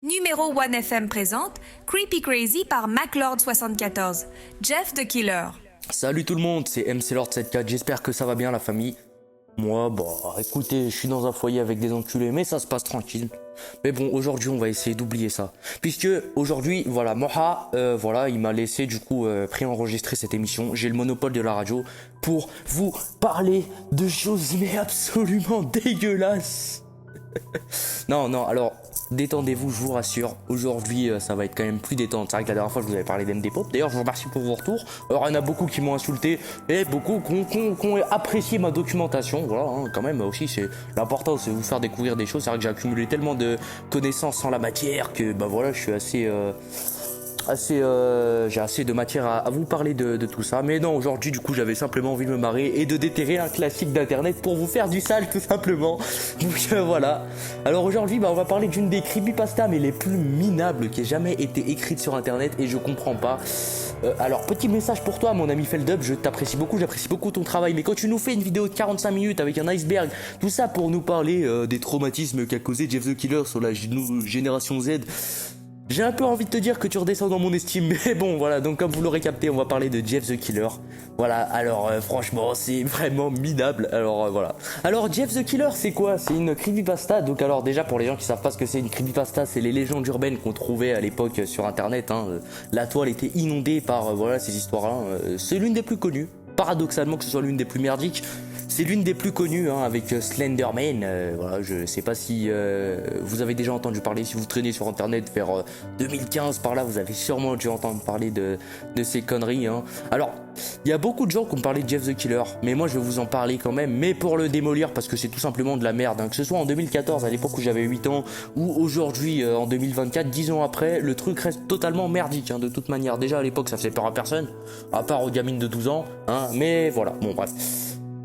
Numéro 1 FM présente Creepy Crazy par MacLord74, Jeff the Killer. Salut tout le monde, c'est MCLord74, j'espère que ça va bien la famille. Moi, écoutez, je suis dans un foyer avec des enculés, mais ça se passe tranquille. Mais bon, aujourd'hui, on va essayer d'oublier ça. Puisque aujourd'hui, voilà, Moha, il m'a laissé du coup préenregistrer cette émission. J'ai le monopole de la radio pour vous parler de choses mais absolument dégueulasses. Non, alors détendez-vous, je vous rassure. Aujourd'hui, ça va être quand même plus détente. C'est vrai que la dernière fois, je vous avais parlé d'MD Pop. D'ailleurs, je vous remercie pour vos retours. Alors, il y en a beaucoup qui m'ont insulté et beaucoup qui ont apprécié ma documentation. Voilà, hein, quand même, aussi, c'est l'important, c'est vous faire découvrir des choses. C'est vrai que j'ai accumulé tellement de connaissances en la matière que, je suis j'ai assez de matière à vous parler de tout ça. Mais non, aujourd'hui, du coup, j'avais simplement envie de me marrer et de déterrer un classique d'internet pour vous faire du sale, tout simplement. Donc voilà. Alors aujourd'hui, on va parler d'une des creepypastas mais les plus minables qui ait jamais été écrite sur internet et je comprends pas. Alors petit message pour toi mon ami Feldub, je t'apprécie beaucoup, j'apprécie beaucoup ton travail, mais quand tu nous fais une vidéo de 45 minutes avec un iceberg, tout ça pour nous parler des traumatismes qu'a causé Jeff the Killer sur la génération Z, j'ai un peu envie de te dire que tu redescends dans mon estime, mais bon voilà, donc comme vous l'aurez capté, on va parler de Jeff the Killer. Voilà, alors franchement, c'est vraiment minable, alors voilà. Alors Jeff the Killer, c'est quoi? C'est une creepypasta, donc alors déjà pour les gens qui savent pas ce que c'est une creepypasta, c'est les légendes urbaines qu'on trouvait à l'époque sur internet, hein. La toile était inondée par ces histoires-là, c'est l'une des plus connues, paradoxalement que ce soit l'une des plus merdiques. C'est l'une des plus connues avec Slenderman. Voilà, je sais pas si vous avez déjà entendu parler, si vous traînez sur internet vers 2015 par là, vous avez sûrement dû entendre parler de ces conneries. Hein. Alors, il y a beaucoup de gens qui ont parlé de Jeff the Killer, mais moi je vais vous en parler quand même, mais pour le démolir parce que c'est tout simplement de la merde. Hein. Que ce soit en 2014, à l'époque où j'avais 8 ans, ou aujourd'hui en 2024, 10 ans après, le truc reste totalement merdique. Hein, de toute manière, déjà à l'époque ça faisait peur à personne, à part aux gamines de 12 ans. Hein, mais voilà, bon bref.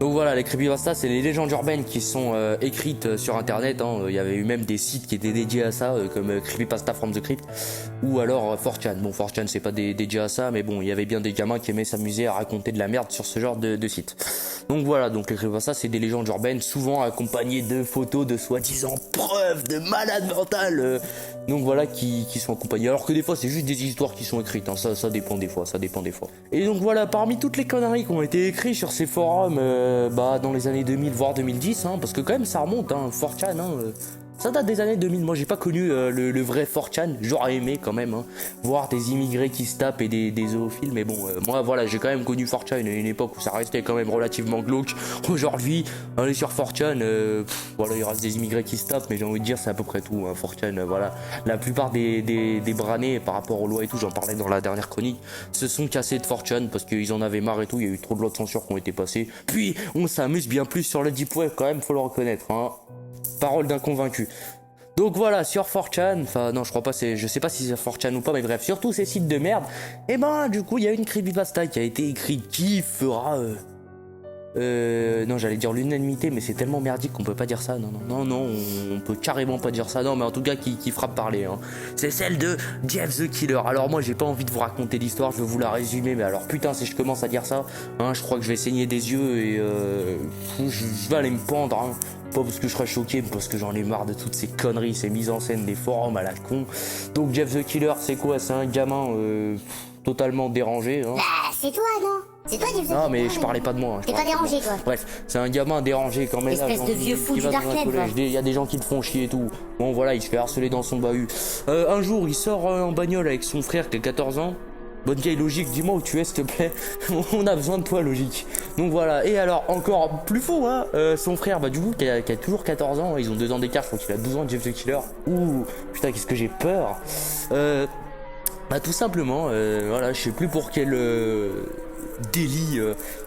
Donc voilà, les creepypastas, c'est les légendes urbaines qui sont écrites sur internet. Hein. Il y avait eu même des sites qui étaient dédiés à ça, comme Creepypasta from the Crypt, ou alors 4chan. Bon, 4chan c'est pas dédié à ça, mais bon, il y avait bien des gamins qui aimaient s'amuser à raconter de la merde sur ce genre de site. Donc voilà, donc les creepypastas, c'est des légendes urbaines, souvent accompagnées de photos de soi-disant preuves de malade mental. Donc voilà, qui sont accompagnés. Alors que des fois, c'est juste des histoires qui sont écrites. Hein. Ça dépend des fois, Et donc voilà, parmi toutes les conneries qui ont été écrites sur ces forums, dans les années 2000 voire 2010, hein, parce que quand même ça remonte, 4chan, ça date des années 2000. Moi j'ai pas connu le vrai 4chan, j'aurais aimé quand même voir des immigrés qui se tapent et des zoophiles, mais bon, moi voilà, j'ai quand même connu 4chan à une époque où ça restait quand même relativement glauque. Aujourd'hui on est sur 4chan, voilà, il reste des immigrés qui se tapent, mais j'ai envie de dire c'est à peu près tout. 4chan, voilà, la plupart des branés par rapport aux lois et tout, j'en parlais dans la dernière chronique, se sont cassés de 4chan parce qu'ils en avaient marre et tout. Il y a eu trop de lois de censure qui ont été passées, puis on s'amuse bien plus sur le deep web quand même, faut le reconnaître, hein. Parole d'un convaincu. Donc voilà, sur 4chan, enfin non, je crois pas, je sais pas si c'est 4chan ou pas, mais bref, sur tous ces sites de merde, et du coup, il y a une creepypasta qui a été écrite qui fera non, j'allais dire l'unanimité, mais c'est tellement merdique qu'on peut pas dire ça. Non, on peut carrément pas dire ça. Non, mais en tout cas, qui frappe parler. Hein. C'est celle de Jeff the Killer. Alors moi, j'ai pas envie de vous raconter l'histoire, je vais vous la résumer. Mais alors putain, si je commence à dire ça, je crois que je vais saigner des yeux et je vais aller me pendre. Hein. Pas parce que je serais choqué, mais parce que j'en ai marre de toutes ces conneries, ces mises en scène des forums à la con. Donc Jeff the Killer, c'est quoi? C'est un gamin totalement dérangé. Hein. C'est toi, non? C'est toi, Jeff the Killer. Non, mais je parlais pas de moi. T'es pas dérangé, toi. Bref, c'est un gamin dérangé quand même. Espèce de vieux fou du Darknet, quoi. Il y a des gens qui le font chier et tout. Bon, voilà, il se fait harceler dans son bahut. Un jour, il sort en bagnole avec son frère qui a 14 ans. Bonne vieille Logique, dis-moi où tu es, s'il te plaît. On a besoin de toi, Logique. Donc voilà, et alors, encore plus fou, son frère, du coup, qui a toujours 14 ans, ils ont 2 ans d'écart, je crois qu'il a 12 ans, Jeff the Killer. Ouh, putain, qu'est-ce que j'ai peur. Tout simplement, voilà, je sais plus pour quel délit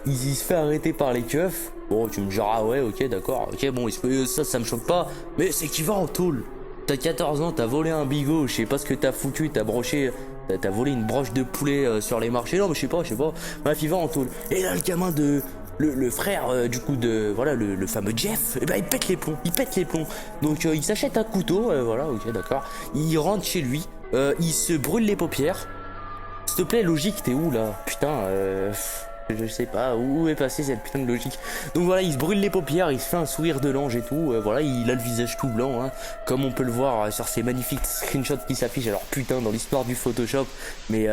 il se fait arrêter par les keufs. Bon, tu me diras, ah ouais, ok, d'accord, ok, bon, ça me choque pas, mais c'est qu'il va en tôle. T'as 14 ans, t'as volé un bigot, je sais pas ce que t'as foutu, t'as t'as volé une broche de poulet sur les marchés, non mais je sais pas, bref, il va en tôle. Et là, le gamin le frère du coup de voilà le fameux Jeff, il pète les plombs, donc il s'achète un couteau, voilà, ok, d'accord, il rentre chez lui, il se brûle les paupières. S'il te plaît, Logique, t'es où là? Putain, Je sais pas où est passée cette putain de logique. Donc voilà, il se brûle les paupières, il se fait un sourire de l'ange et tout. Voilà, il a le visage tout blanc, hein, comme on peut le voir sur ces magnifiques screenshots qui s'affichent. Alors putain, dans l'histoire du Photoshop, mais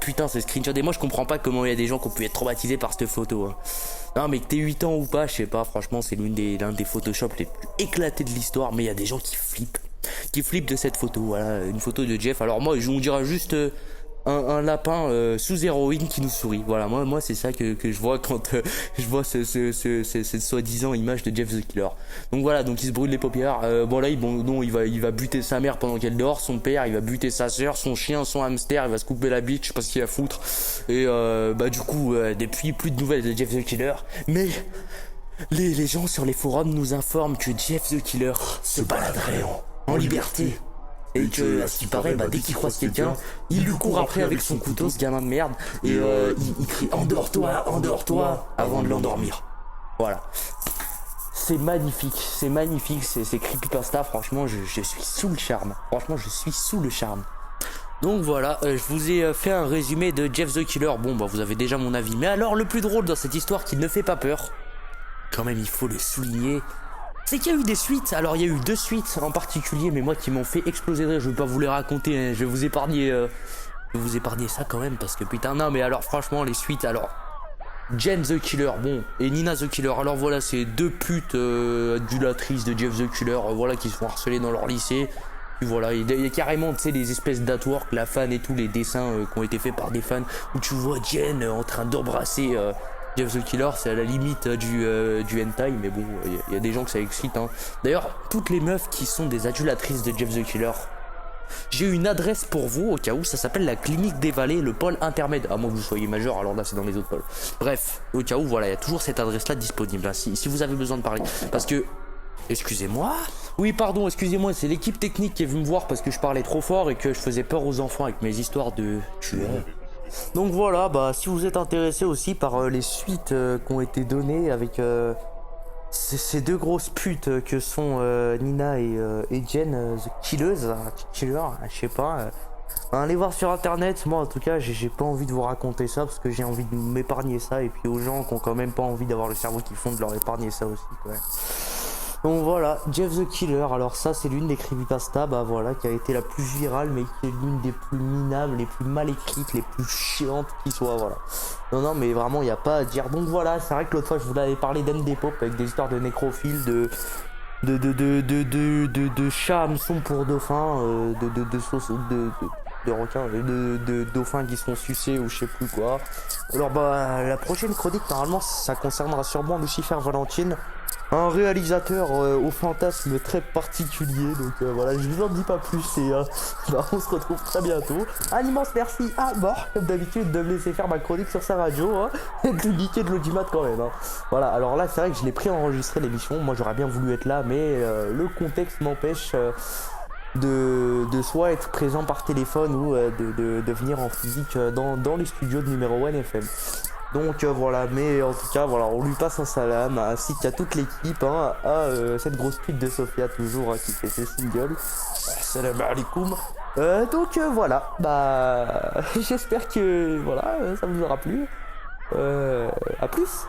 putain, ces screenshots. Et moi, je comprends pas comment il y a des gens qui ont pu être traumatisés par cette photo. Hein. Non, mais que t'aies 8 ans ou pas, je sais pas. Franchement, c'est l'un des Photoshop les plus éclatés de l'histoire. Mais il y a des gens qui flippent de cette photo. Voilà, une photo de Jeff. Alors moi, on dirait juste un lapin sous héroïne qui nous sourit. Voilà, moi c'est ça que je vois quand je vois cette soi-disant image de Jeff the Killer. Donc voilà, donc il se brûle les paupières. Bon là, il va buter sa mère pendant qu'elle dort, son père, il va buter sa sœur, son chien, son hamster, il va se couper la bite, je sais pas ce qu'il va foutre. Et du coup, depuis plus de nouvelles de Jeff the Killer. Mais les gens sur les forums nous informent que Jeff the Killer se baladerait en liberté. Et que, à ce qui paraît, dès qu'il croise quelqu'un, il lui court après avec son couteau, ce gamin de merde, et il crie « Endors-toi » avant de l'endormir. Voilà. C'est magnifique, c'est creepypasta, franchement, je suis sous le charme. Franchement, je suis sous le charme. Donc voilà, je vous ai fait un résumé de Jeff the Killer. Bon, vous avez déjà mon avis. Mais alors, le plus drôle dans cette histoire qui ne fait pas peur, quand même, il faut le souligner, c'est qu'il y a eu des suites. Alors il y a eu 2 suites en particulier, mais moi qui m'ont fait exploser de rire. Je vais pas vous les raconter, hein. Je vais vous épargner ça quand même, parce que putain, non mais alors franchement les suites, alors Jen the Killer, bon, et Nina the Killer. Alors voilà, c'est 2 putes adulatrices de Jeff the Killer, voilà, qui se font harceler dans leur lycée. Puis voilà, il y a carrément, tu sais, des espèces d'artwork, la fan et tous les dessins qui ont été faits par des fans, où tu vois Jen en train d'embrasser Jeff the Killer. C'est à la limite du hentai, mais bon, il y a des gens que ça excite, hein. D'ailleurs, toutes les meufs qui sont des adulatrices de Jeff the Killer, j'ai une adresse pour vous au cas où. Ça s'appelle la clinique des Vallées, le pôle intermède, à moins que vous soyez majeur, alors là c'est dans les autres pôles. Bref, au cas où, voilà, il y a toujours cette adresse là disponible, hein, si vous avez besoin de parler. Parce que, excusez-moi. Oui, pardon, excusez-moi, c'est l'équipe technique qui est venue me voir parce que je parlais trop fort et que je faisais peur aux enfants avec mes histoires de tueurs. Donc voilà, si vous êtes intéressé aussi par les suites qui ont été données avec ces 2 grosses putes que sont Nina et Jen, The Killer, je sais pas. Allez voir sur internet. Moi en tout cas, j'ai pas envie de vous raconter ça parce que j'ai envie de m'épargner ça, et puis aux gens qui ont quand même pas envie d'avoir le cerveau qu'ils font, de leur épargner ça aussi, quoi. Donc voilà, Jeff the Killer. Alors ça, c'est l'une des creepypasta, voilà, qui a été la plus virale, mais qui est l'une des plus minables, les plus mal écrites, les plus chiantes qui soient, voilà. Non, mais vraiment, il n'y a pas à dire. Donc voilà, c'est vrai que l'autre fois, je vous avais parlé d'M-Depop avec des histoires de nécrophiles, de chats hameçons pour dauphins, de requins, de dauphins qui sont sucés ou je sais plus quoi. Alors la prochaine chronique, normalement, ça concernera sûrement Lucifer Valentine, un réalisateur au fantasme très particulier. Donc voilà, je vous en dis pas plus, et on se retrouve très bientôt. Un immense merci à Mort, comme d'habitude, de me laisser faire ma chronique sur sa radio, hein, et de niquer de l'audimat quand même, hein. Voilà, alors là c'est vrai que je l'ai préenregistré l'émission, moi j'aurais bien voulu être là, mais le contexte m'empêche de soit être présent par téléphone ou de venir en physique dans les studios de numéro 1 FM. Donc voilà, mais en tout cas voilà, on lui passe un salam, ainsi qu'à toute l'équipe, hein, à cette grosse pute de Sophia toujours, hein, qui fait ses singles. Salam alaikum. Donc voilà, j'espère que voilà, ça vous aura plu. À plus.